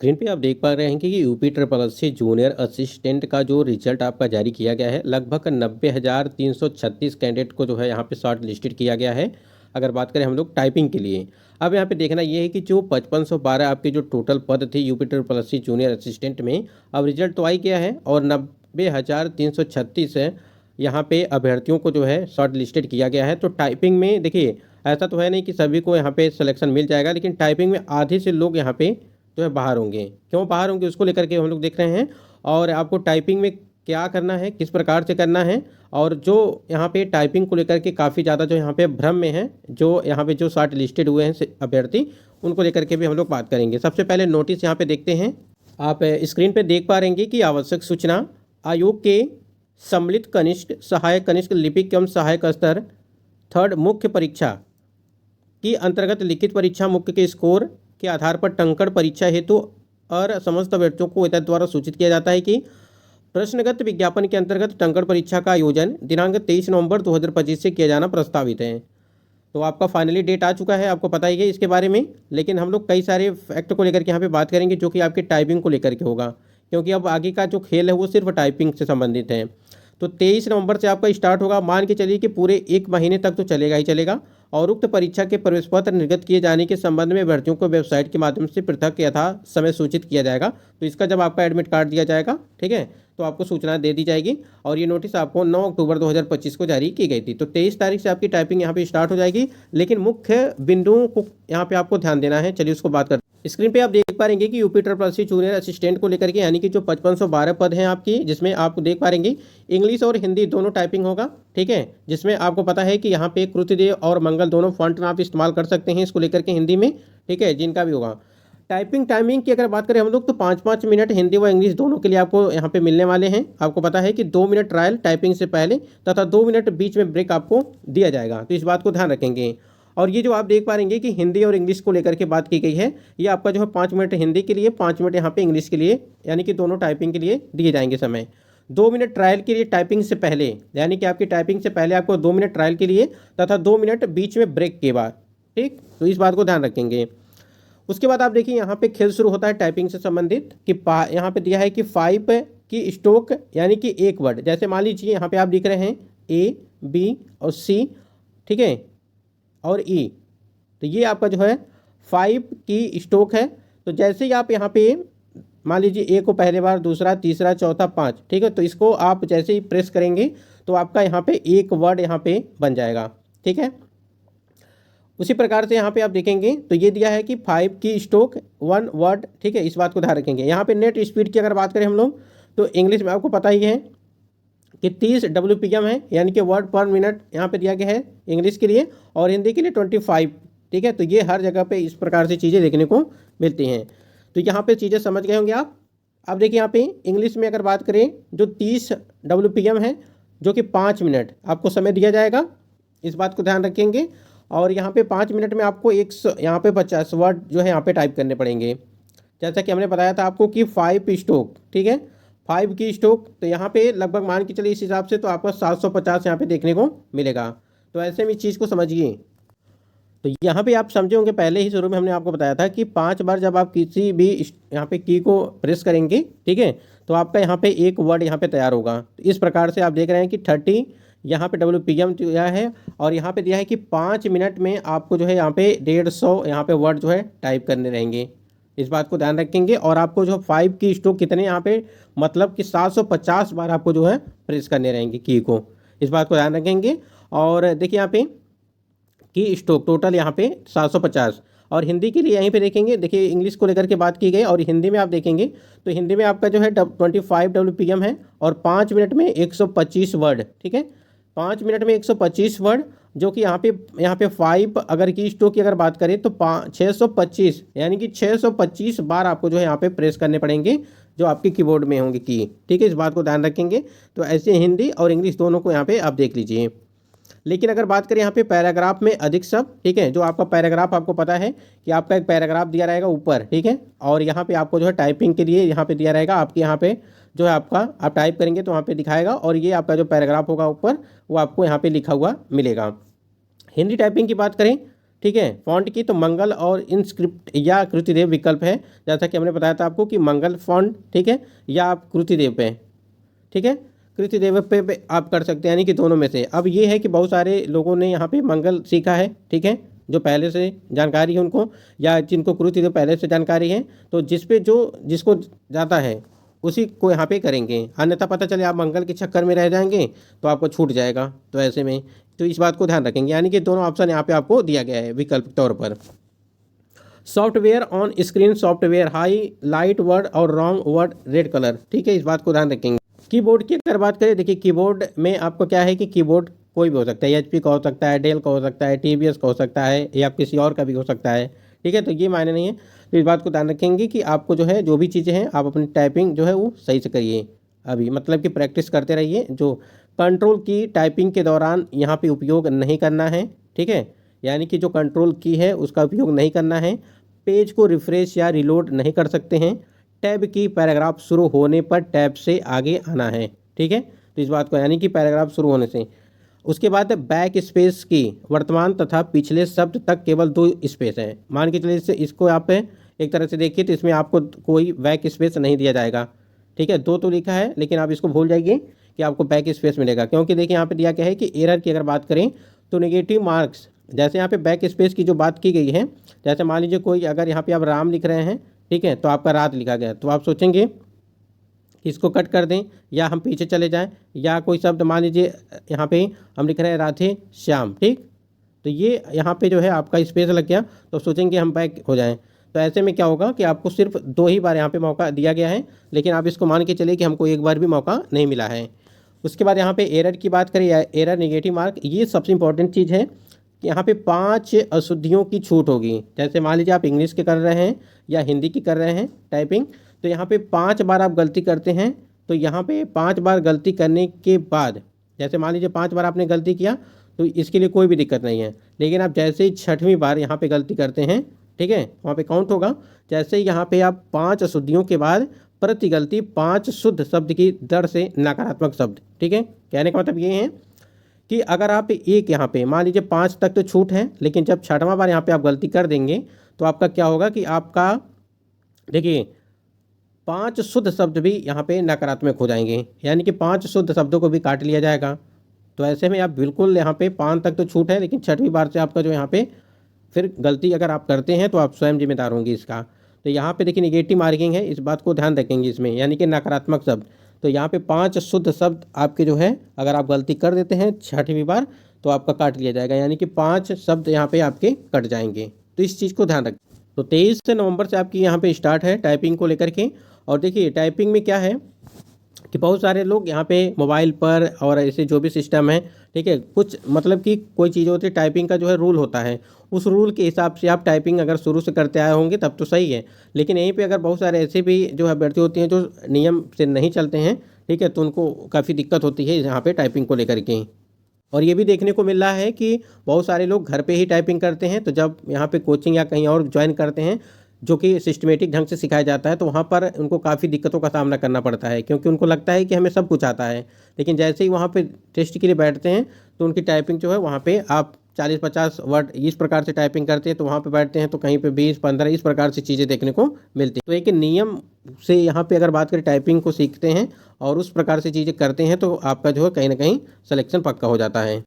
Screen पे आप देख पा रहे हैं कि UP triple SC junior assistant का जो रिजल्ट आपका जारी किया गया है, लगभग 90,336 कैंडिडेट को जो है यहाँ पे शॉर्ट लिस्टेड किया गया है। अगर बात करें हम लोग टाइपिंग के लिए, अब यहाँ पे देखना ये है कि जो 5512 आपके जो टोटल पद थे UP triple SC junior assistant में, अब रिजल्ट तो आ ही गया है और 90,336 है यहाँ पे अभ्यर्थियों को जो है शॉर्ट लिस्टेड किया गया है। तो टाइपिंग में देखिए, ऐसा तो है नहीं कि सभी को यहाँ पे सिलेक्शन मिल जाएगा, लेकिन टाइपिंग में आधे से लोग यहाँ पे जो है बाहर होंगे। क्यों बाहर होंगे उसको लेकर के हम लोग देख रहे हैं, और आपको टाइपिंग में क्या करना है, किस प्रकार से करना है, और जो यहाँ पे टाइपिंग को लेकर के काफ़ी ज़्यादा जो यहाँ पे भ्रम में है, जो यहाँ पे जो शॉर्ट लिस्टेड हुए हैं अभ्यर्थी, उनको लेकर के भी हम लोग बात करेंगे। सबसे पहले नोटिस यहाँ पे देखते हैं। आप स्क्रीन पे देख पा रहे हैं कि आवश्यक सूचना आयोग के सम्मिलित कनिष्ठ, सहायक कनिष्ठ, लिपिक एवं सहायक स्तर थर्ड मुख्य परीक्षा की अंतर्गत लिखित परीक्षा मुख्य के स्कोर के आधार पर टंकण परीक्षा हेतु और समस्त अभ्यर्थियों को एतद द्वारा सूचित किया जाता है कि प्रश्नगत विज्ञापन के अंतर्गत टंकण परीक्षा का आयोजन दिनांक 23 नवंबर 2025 से किया जाना प्रस्तावित है। तो आपका फाइनली डेट आ चुका है, आपको पता ही है इसके बारे में, लेकिन हम लोग कई सारे फैक्ट को लेकर के यहाँ पे बात करेंगे जो कि आपकी टाइपिंग को लेकर के होगा, क्योंकि अब आगे का जो खेल है वो सिर्फ टाइपिंग से संबंधित है। तो 23 नवंबर से आपका स्टार्ट होगा, मान के चलिए कि पूरे 1 महीने तक तो चलेगा ही चलेगा। और उक्त परीक्षा के प्रवेश पत्र निर्गत किए जाने के संबंध में अभ्यर्थियों को वेबसाइट के माध्यम से पृथक यथा समय सूचित किया जाएगा। तो इसका जब आपका एडमिट कार्ड दिया जाएगा, ठीक है, तो आपको सूचना दे दी जाएगी। और ये नोटिस आपको 9 अक्टूबर 2025 को जारी की गई थी। तो 23 तारीख से आपकी टाइपिंग यहाँ पे स्टार्ट हो जाएगी, लेकिन मुख्य बिंदुओं को यहाँ पे आपको ध्यान देना है। चलिए उसको बात करते हैं। स्क्रीन पे आप देख पा रहे हैं कि UP triple SC junior assistant को लेकर के, यानी कि जो 5512 पद हैं आपकी, जिसमें आप देख पा रहे हैं इंग्लिश और हिंदी दोनों टाइपिंग होगा, ठीक है, जिसमें आपको पता है कि यहाँ पे कृतिदेव और मंगल दोनों फॉन्ट में आप इस्तेमाल कर सकते हैं इसको लेकर के हिंदी में, ठीक है, जिनका भी होगा। टाइपिंग टाइमिंग की अगर बात करें हम लोग, तो 5-5 मिनट हिंदी व इंग्लिश दोनों के लिए आपको यहाँ पे मिलने वाले हैं। आपको पता है कि 2 मिनट ट्रायल टाइपिंग से पहले तथा 2 मिनट बीच में ब्रेक आपको दिया जाएगा, तो इस बात को ध्यान रखेंगे। और ये जो आप देख पा रहे हैं कि हिंदी और इंग्लिश को लेकर के बात की गई है, ये आपका जो है 5 मिनट हिंदी के लिए, 5 मिनट यहाँ पे इंग्लिश के लिए, यानी कि दोनों टाइपिंग के लिए दिए जाएंगे समय। 2 मिनट ट्रायल के लिए टाइपिंग से पहले, यानी कि आपकी टाइपिंग से पहले आपको 2 मिनट ट्रायल के लिए तथा 2 मिनट बीच में ब्रेक के बाद, ठीक, तो इस बात को ध्यान रखेंगे। उसके बाद आप देखिए यहाँ पे खेल शुरू होता है टाइपिंग से संबंधित, कि यहाँ पे दिया है कि 5 की स्ट्रोक, यानी कि एक वर्ड, जैसे मान लीजिए यहाँ पे आप लिख रहे हैं ए, बी और सी, ठीक है, और ई, तो ये आपका जो है 5 की स्ट्रोक है। तो जैसे ही आप यहाँ पे मान लीजिए ए को पहले बार, दूसरा, तीसरा, चौथा, 5, ठीक है, तो इसको आप जैसे ही प्रेस करेंगे तो आपका यहाँ पे एक वर्ड यहाँ पे बन जाएगा, ठीक है। उसी प्रकार से यहाँ पे आप देखेंगे तो ये दिया है कि 5 की स्ट्रोक 1 वर्ड, ठीक है, इस बात को ध्यान रखेंगे। यहाँ पे नेट स्पीड की अगर बात करें हम लोग, तो इंग्लिश में आपको पता ही है कि 30 WPM है, यानी कि वर्ड पर मिनट यहाँ पे दिया गया है इंग्लिश के लिए, और हिंदी के लिए 25, ठीक है। तो ये हर जगह पे इस प्रकार से चीज़ें देखने को मिलती हैं। तो यहाँ पे चीज़ें समझ गए होंगे आप। अब देखिए यहाँ पे इंग्लिश में अगर बात करें, जो 30 WPM है, जो कि 5 मिनट आपको समय दिया जाएगा, इस बात को ध्यान रखेंगे। और यहाँ पे 5 मिनट में आपको यहाँ पे 50 वर्ड जो है यहाँ पे टाइप करने पड़ेंगे। जैसा कि हमने बताया था आपको कि 5 स्ट्रोक, ठीक है, 5 की स्ट्रोक, तो यहाँ पे लगभग मान के चलिए इस हिसाब से तो आपको 750 यहाँ पे देखने को मिलेगा। तो ऐसे में इस चीज़ को समझिए। तो यहाँ पे आप समझे होंगे, पहले ही शुरू में हमने आपको बताया था कि 5 बार जब आप किसी भी यहाँ पे की को प्रेस करेंगे, ठीक है, तो आपका यहाँ पे एक वर्ड यहाँ पे तैयार होगा। तो इस प्रकार से आप देख रहे हैं कि 30 यहाँ पे WPM दिया है, और यहाँ पे दिया है कि 5 मिनट में आपको जो है यहाँ पे 150 यहाँ पे वर्ड जो है टाइप करने रहेंगे। इस बात को ध्यान रखेंगे। और आपको जो 5 की स्ट्रोक कितने यहाँ पे, मतलब कि 750 बार आपको जो है प्रेस करने रहेंगे की को, इस बात को ध्यान रखेंगे। और देखिए यहाँ पे की स्ट्रोक टोटल यहाँ पे 750। और हिंदी के लिए यहीं पे देखेंगे, देखिए इंग्लिश को लेकर के बात की गई, और हिंदी में आप देखेंगे तो हिंदी में आपका जो है 25 WPM है, और 5 मिनट में 125 वर्ड, ठीक है, 5 मिनट में 125 वर्ड, जो कि यहाँ पे 5 अगर की स्ट्रोक की अगर बात करें तो 625, यानी कि 625 बार आपको जो है यहाँ पे प्रेस करने पड़ेंगे, जो आपके कीबोर्ड में होंगे की, ठीक है, इस बात को ध्यान रखेंगे। तो ऐसे हिंदी और इंग्लिश दोनों को यहाँ पे आप देख लीजिए। लेकिन अगर बात करें यहाँ पे पैराग्राफ में अधिक सब, ठीक है, जो आपका पैराग्राफ आपको पता है कि आपका एक पैराग्राफ दिया रहेगा ऊपर, ठीक है, और यहाँ पे आपको जो है टाइपिंग के लिए यहाँ पे दिया रहेगा, आपके यहाँ पे जो है आपका आप टाइप करेंगे तो वहाँ पे दिखाएगा, और ये आपका जो पैराग्राफ होगा ऊपर वो आपको यहाँ पे लिखा हुआ मिलेगा। हिंदी टाइपिंग की बात करें, ठीक है, फॉन्ट की तो मंगल और इनस्क्रिप्ट या कृतिदेव विकल्प है, जैसा कि हमने बताया था आपको कि मंगल फॉन्ट, ठीक है, या आप कृतिदेव पे, ठीक है, कृतिदेव पे आप कर सकते हैं, यानी कि दोनों में से। अब ये है कि बहुत सारे लोगों ने यहाँ पे मंगल सीखा है, ठीक है, जो पहले से जानकारी है उनको, या जिनको कृतिदेव पहले से जानकारी है, तो जिसको जाता है उसी को यहाँ पे करेंगे, अन्यथा पता चले आप मंगल के चक्कर में रह जाएंगे तो आपको छूट जाएगा। तो ऐसे में तो इस बात को ध्यान रखेंगे, यानी कि दोनों ऑप्शन यहाँ पे आपको दिया गया है विकल्प तौर पर। Software on screen software high light word और रॉन्ग वर्ड रेड कलर, ठीक है, इस बात को ध्यान रखेंगे। कीबोर्ड की अगर बात करें, देखिए कीबोर्ड में आपको क्या है कि कीबोर्ड कोई भी हो सकता है, एचपी का हो सकता है, डेल का हो सकता है, टीवीएस का हो सकता है, या किसी और का भी हो सकता है, ठीक है, तो ये मायने नहीं है। तो इस बात को ध्यान रखेंगे कि आपको जो है जो भी चीज़ें हैं आप अपनी टाइपिंग जो है वो सही से करिए, अभी मतलब कि प्रैक्टिस करते रहिए। जो कंट्रोल की टाइपिंग के दौरान यहाँ पे उपयोग नहीं करना है, ठीक है, यानी कि जो कंट्रोल की है उसका उपयोग नहीं करना है। पेज को रिफ्रेश या रिलोड नहीं कर सकते हैं। टैब की पैराग्राफ शुरू होने पर टैब से आगे आना है, ठीक है, तो इस बात को, यानी कि पैराग्राफ शुरू होने से। उसके बाद बैक स्पेस की वर्तमान तथा पिछले शब्द तक केवल 2 स्पेस है। मान के चलिए इसको आप एक तरह से देखिए तो इसमें आपको कोई बैक स्पेस नहीं दिया जाएगा, ठीक है, 2 तो लिखा है, लेकिन आप इसको भूल जाइए कि आपको बैक स्पेस मिलेगा, क्योंकि देखिए यहाँ पे दिया क्या है कि एरर की अगर बात करें तो नेगेटिव मार्क्स, जैसे यहाँ पे बैक स्पेस की जो बात की गई है, जैसे मान लीजिए कोई अगर यहाँ पे आप राम लिख रहे हैं, ठीक है, तो आपका रात लिखा गया, तो आप सोचेंगे कि इसको कट कर दें या हम पीछे चले जाएं, या कोई शब्द मान लीजिए यहाँ पे हम लिख रहे हैं राधे श्याम, ठीक, तो ये यहाँ पे जो है आपका स्पेस लग गया, तो सोचेंगे हम बैक हो जाएं। तो ऐसे में क्या होगा कि आपको सिर्फ 2 ही बार यहाँ पे मौका दिया गया है, लेकिन आप इसको मान के चलिए कि हमको एक बार भी मौका नहीं मिला है। उसके बाद यहाँ पे एरर की बात करें, एरर नेगेटिव मार्क, ये सबसे इंपॉर्टेंट चीज़ है कि यहाँ पे 5 अशुद्धियों की छूट होगी। जैसे मान लीजिए आप इंग्लिश के कर रहे हैं या हिंदी की कर रहे हैं टाइपिंग, तो यहाँ पे 5 बार आप गलती करते हैं, तो यहाँ पे 5 बार गलती करने के बाद, जैसे मान लीजिए 5 बार आपने गलती किया तो इसके लिए कोई भी दिक्कत नहीं है, लेकिन आप जैसे ही 6वीं बार यहाँ पे गलती करते हैं, ठीक है, वहाँ पे काउंट होगा। जैसे ही यहाँ पे आप 5 अशुद्धियों के बाद प्रति गलती 5 शुद्ध शब्द की दर से नकारात्मक शब्द, ठीक है, कहने का मतलब ये है कि अगर आप एक यहाँ पे मान लीजिए 5 तक तो छूट है, लेकिन जब 6वां बार यहाँ पे आप गलती कर देंगे तो आपका क्या होगा कि आपका देखिए 5 शुद्ध शब्द भी यहाँ पे नकारात्मक हो जाएंगे, यानी कि 5 शुद्ध शब्दों को भी काट लिया जाएगा। तो ऐसे में आप बिल्कुल यहाँ पे 5 तक तो छूट है, लेकिन 6वीं बार से आपका जो यहाँ पे फिर गलती अगर आप करते हैं तो आप स्वयं जिम्मेदार होंगे इसका। तो यहाँ पे देखिए नेगेटिव मार्किंग है, इस बात को ध्यान रखेंगे इसमें, यानी कि नकारात्मक शब्द। तो यहाँ पे 5 शुद्ध शब्द आपके जो है अगर आप गलती कर देते हैं 6वीं बार तो आपका काट लिया जाएगा, यानी कि 5 शब्द यहाँ पे आपके कट जाएंगे। तो इस चीज़ को ध्यान रखें। तो 23 नवंबर से आपकी यहाँ पे स्टार्ट है टाइपिंग को लेकर के। और देखिए टाइपिंग में क्या है कि बहुत सारे लोग यहाँ पे मोबाइल पर और ऐसे जो भी सिस्टम है, ठीक है, कुछ मतलब कि कोई चीज़ होती है टाइपिंग का जो है रूल होता है, उस रूल के हिसाब से आप टाइपिंग अगर शुरू से करते आए होंगे तब तो सही है। लेकिन यहीं पे अगर बहुत सारे ऐसे भी जो अभ्यर्थी होते हैं जो नियम से नहीं चलते हैं, ठीक है, तो उनको काफ़ी दिक्कत होती है यहाँ पे टाइपिंग को लेकर के। और ये भी देखने को मिल रहा है कि बहुत सारे लोग घर पे ही टाइपिंग करते हैं, तो जब यहाँ पे कोचिंग या कहीं और ज्वाइन करते हैं जो कि सिस्टमेटिक ढंग से सिखाया जाता है, तो वहाँ पर उनको काफ़ी दिक्कतों का सामना करना पड़ता है, क्योंकि उनको लगता है कि हमें सब कुछ आता है। लेकिन जैसे ही वहाँ पे टेस्ट के लिए बैठते हैं तो उनकी टाइपिंग जो है वहाँ पे आप 40-50 वर्ड इस प्रकार से टाइपिंग करते हैं, तो वहाँ पे बैठते हैं तो कहीं पे 20-15 इस प्रकार से चीज़ें देखने को मिलती हैं। तो एक नियम से यहाँ पे अगर बात करें टाइपिंग को सीखते हैं और उस प्रकार से चीज़ें करते हैं तो आपका जो है कहीं ना कहीं सिलेक्शन पक्का हो जाता है।